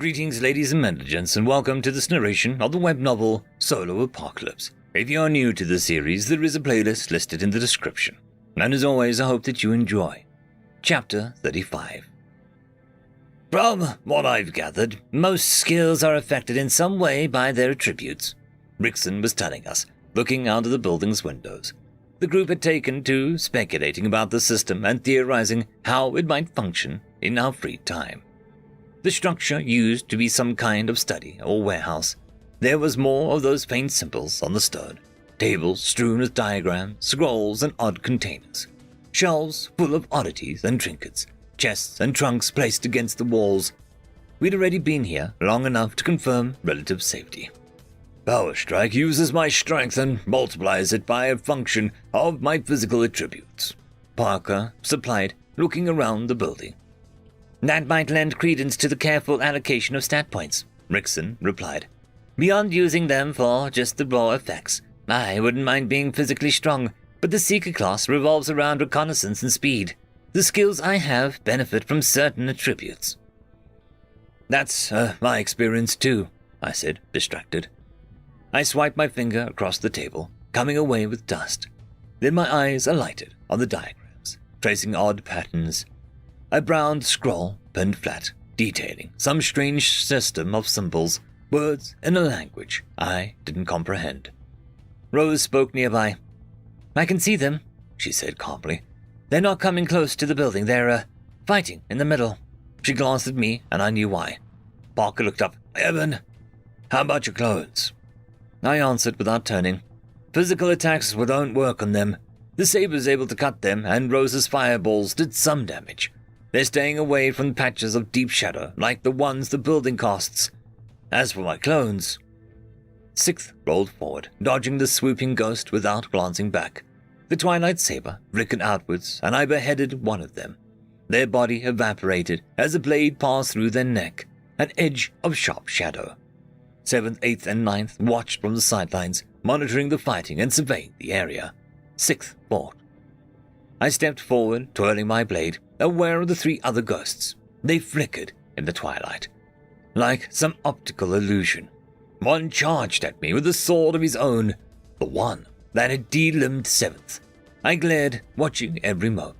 Greetings, ladies and gents, and welcome to this narration of the web novel Solo Apocalypse. If you are new to the series, there is a playlist listed in the description. And as always, I hope that you enjoy. Chapter 35. From what I've gathered, most skills are affected in some way by their attributes, Rickson was telling us, looking out of the building's windows. The group had taken to speculating about the system and theorizing how it might function in our free time. The structure used to be some kind of study or warehouse. There was more of those faint symbols on the stone, tables strewn with diagrams, scrolls, and odd containers, shelves full of oddities and trinkets, chests and trunks placed against the walls. We'd already been here long enough to confirm relative safety. Power Strike uses my strength and multiplies it by a function of my physical attributes, Parker supplied, looking around the building. That might lend credence to the careful allocation of stat points, Rickson replied. Beyond using them for just the raw effects, I wouldn't mind being physically strong, but the Seeker class revolves around reconnaissance and speed. The skills I have benefit from certain attributes. That's my experience too, I said, distracted. I swiped my finger across the table, coming away with dust. Then my eyes alighted on the diagrams, tracing odd patterns. A brown scroll pinned flat, detailing some strange system of symbols, words in a language I didn't comprehend. Rose spoke nearby. I can see them, she said calmly. They're not coming close to the building. They're, fighting in the middle. She glanced at me, and I knew why. Parker looked up. Evan, how about your clones? I answered without turning. Physical attacks don't work on them. The saber's able to cut them, and Rose's fireballs did some damage. They're staying away from patches of deep shadow, like the ones the building casts. As for my clones... Sixth rolled forward, dodging the swooping ghost without glancing back. The twilight saber flickered outwards, and I beheaded one of them. Their body evaporated as the blade passed through their neck, an edge of sharp shadow. 7th, 8th, and 9th watched from the sidelines, monitoring the fighting and surveying the area. 6th fought. I stepped forward, twirling my blade, aware of the 3 other ghosts. They flickered in the twilight, like some optical illusion. One charged at me with a sword of his own, the one that had de-limbed 7th. I glared, watching every moment.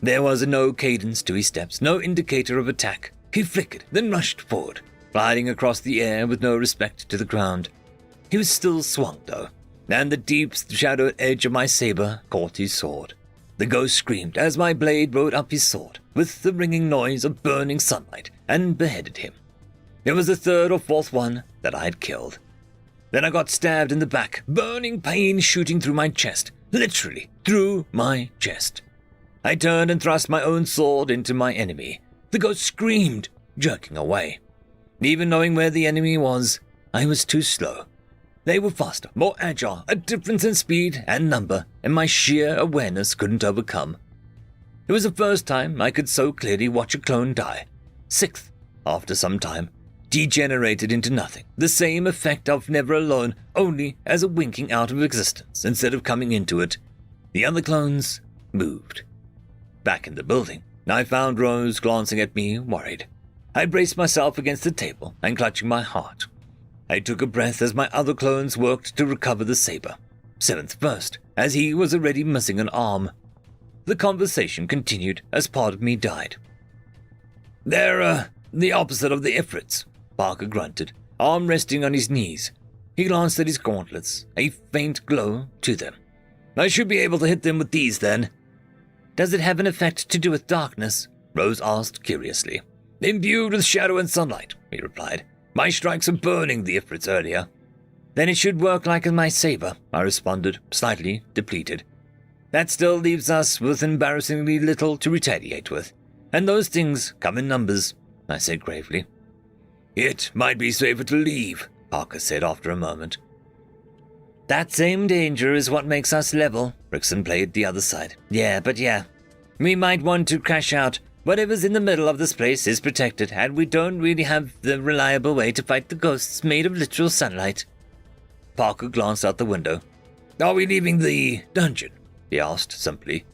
There was no cadence to his steps, no indicator of attack. He flickered, then rushed forward, gliding across the air with no respect to the ground. He was still swung, though, and the deep shadowed edge of my saber caught his sword. The ghost screamed as my blade rode up his sword, with the ringing noise of burning sunlight, and beheaded him. It was the 3rd or 4th one that I had killed. Then I got stabbed in the back, burning pain shooting through my chest, literally through my chest. I turned and thrust my own sword into my enemy. The ghost screamed, jerking away. Even knowing where the enemy was, I was too slow. They were faster, more agile, a difference in speed and number, and my sheer awareness couldn't overcome. It was the first time I could so clearly watch a clone die. 6th, after some time, degenerated into nothing, the same effect of never alone, only as a winking out of existence instead of coming into it. The other clones moved. Back in the building, I found Rose glancing at me, worried. I braced myself against the table and clutching my heart. I took a breath as my other clones worked to recover the saber. 7th first, as he was already missing an arm. The conversation continued as part of me died. They're, the opposite of the Ifrits, Parker grunted, arm resting on his knees. He glanced at his gauntlets, a faint glow to them. I should be able to hit them with these then. Does it have an effect to do with darkness? Rose asked curiously. Imbued with shadow and sunlight, he replied. My strikes are burning the Ifrits earlier. Then it should work like my saber, I responded, slightly depleted. That still leaves us with embarrassingly little to retaliate with. And those things come in numbers, I said gravely. It might be safer to leave, Parker said after a moment. That same danger is what makes us level, Rickson played the other side. Yeah. We might want to crash out. Whatever's in the middle of this place is protected, and we don't really have the reliable way to fight the ghosts made of literal sunlight. Parker glanced out the window. Are we leaving the dungeon? He asked simply.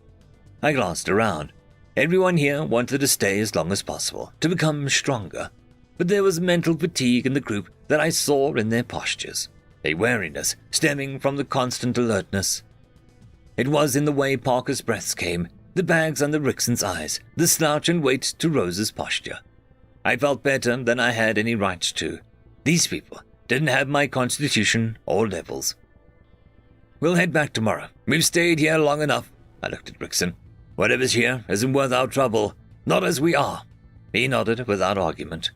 I glanced around. Everyone here wanted to stay as long as possible, to become stronger. but there was mental fatigue in the group that I saw in their postures, a weariness stemming from the constant alertness. It was in the way Parker's breaths came, the bags under Rickson's eyes, the slouch and weight to Rose's posture. I felt better than I had any right to. These people didn't have my constitution or levels. We'll head back tomorrow. We've stayed here long enough. I looked at Rickson. Whatever's here isn't worth our trouble. Not as we are. He nodded without argument.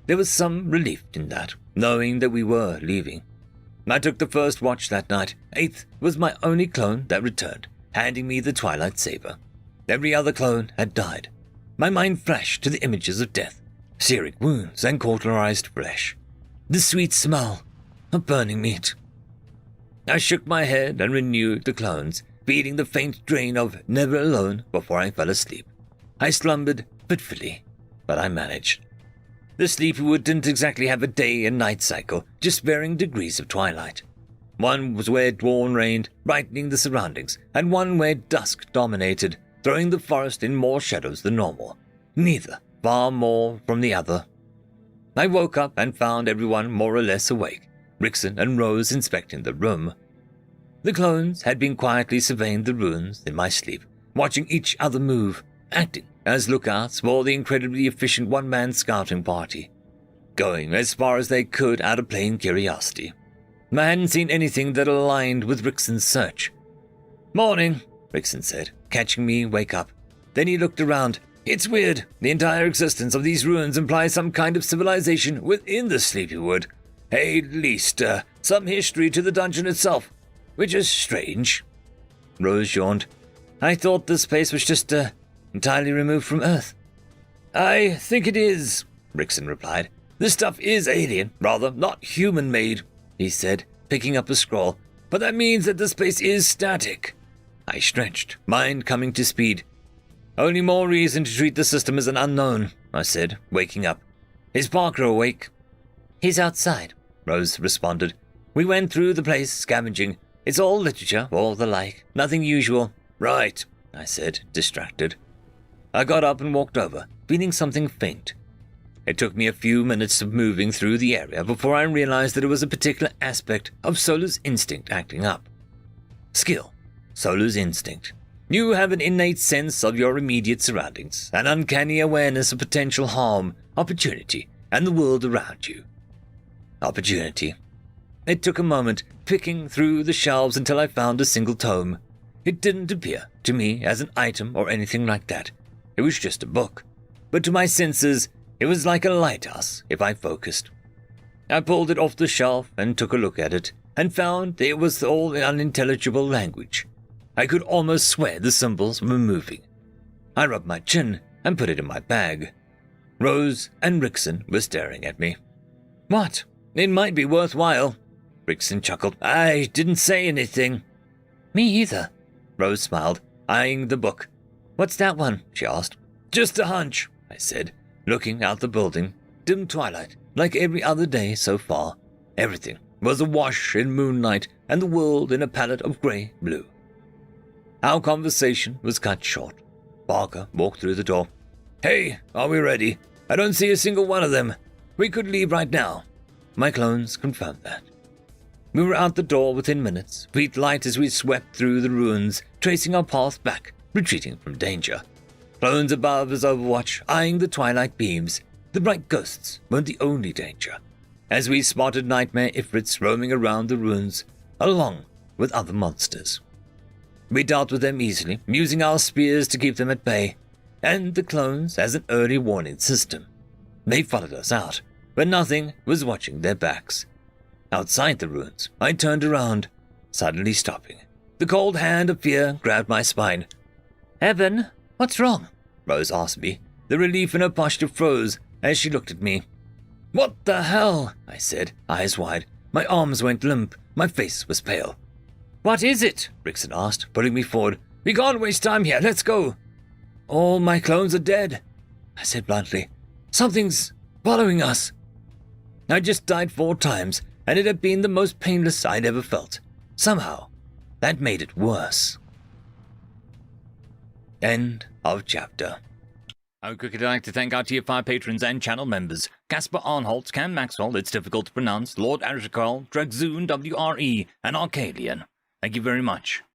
There was some relief in that, knowing that we were leaving. I took the first watch that night. 8th was my only clone that returned, handing me the Twilight Saber. Every other clone had died. My mind flashed to the images of death, searing wounds and cauterized flesh. The sweet smell of burning meat. I shook my head and renewed the clones, feeding the faint drain of Never Alone before I fell asleep. I slumbered fitfully, but I managed. The Sleepywood didn't exactly have a day and night cycle, just varying degrees of twilight. One was where dawn reigned, brightening the surroundings, and one where dusk dominated, throwing the forest in more shadows than normal. Neither far more from the other. I woke up and found everyone more or less awake, Rickson and Rose inspecting the room. The clones had been quietly surveying the ruins in my sleep, watching each other move, acting as lookouts for the incredibly efficient one-man scouting party, going as far as they could out of plain curiosity. I hadn't seen anything that aligned with Rickson's search. "Morning," Rickson said, catching me wake up. Then he looked around. "It's weird. The entire existence of these ruins implies some kind of civilization within the Sleepywood. At least, some history to the dungeon itself, which is strange." Rose yawned. "I thought this place was just, entirely removed from Earth." "I think it is," Rickson replied. "This stuff is alien, rather, not human-made," he said, picking up a scroll. "But that means that this place is static." I stretched, mind coming to speed. "Only more reason to treat the system as an unknown," I said, waking up. "Is Parker awake?" "He's outside," Rose responded. "We went through the place scavenging. It's all literature or the like, nothing usual." "Right," I said, distracted. I got up and walked over, feeling something faint. It took me a few minutes of moving through the area before I realized that it was a particular aspect of Solo's instinct acting up. Skill. Solo's instinct. You have an innate sense of your immediate surroundings, an uncanny awareness of potential harm, opportunity, and the world around you. Opportunity. It took a moment, picking through the shelves until I found a single tome. It didn't appear to me as an item or anything like that. It was just a book. But to my senses, it was like a lighthouse if I focused. I pulled it off the shelf and took a look at it, and found that it was all in unintelligible language. I could almost swear the symbols were moving. I rubbed my chin and put it in my bag. Rose and Rickson were staring at me. "What? It might be worthwhile." Rickson chuckled. "I didn't say anything." "Me either," Rose smiled, eyeing the book. "What's that one?" she asked. "Just a hunch," I said, looking out the building. Dim twilight, like every other day so far. Everything was awash in moonlight and the world in a palette of grey-blue. Our conversation was cut short. Parker walked through the door. "Hey, are we ready? I don't see a single one of them. We could leave right now." My clones confirmed that. We were out the door within minutes, feet light as we swept through the ruins, tracing our path back, retreating from danger. Clones above as Overwatch, eyeing the twilight beams. The bright ghosts weren't the only danger, as we spotted nightmare ifrits roaming around the ruins, along with other monsters. We dealt with them easily, using our spears to keep them at bay, and the clones as an early warning system. They followed us out, but nothing was watching their backs. Outside the ruins, I turned around, suddenly stopping. The cold hand of fear grabbed my spine. "Evan, what's wrong?" Rose asked me. The relief in her posture froze as she looked at me. "What the hell?" I said, eyes wide. My arms went limp. My face was pale. "What is it?" Rickson asked, pulling me forward. "We can't waste time here. Let's go." "All my clones are dead," I said bluntly. "Something's following us." I just died 4 times, and it had been the most painless I'd ever felt. Somehow, that made it worse. End of chapter. I would quickly like to thank our Tier 5 patrons and channel members, Casper Arnholtz, Cam Maxwell, it's difficult to pronounce, Lord Arishikal, Dragzoon, WRE, and Arcadian. Thank you very much.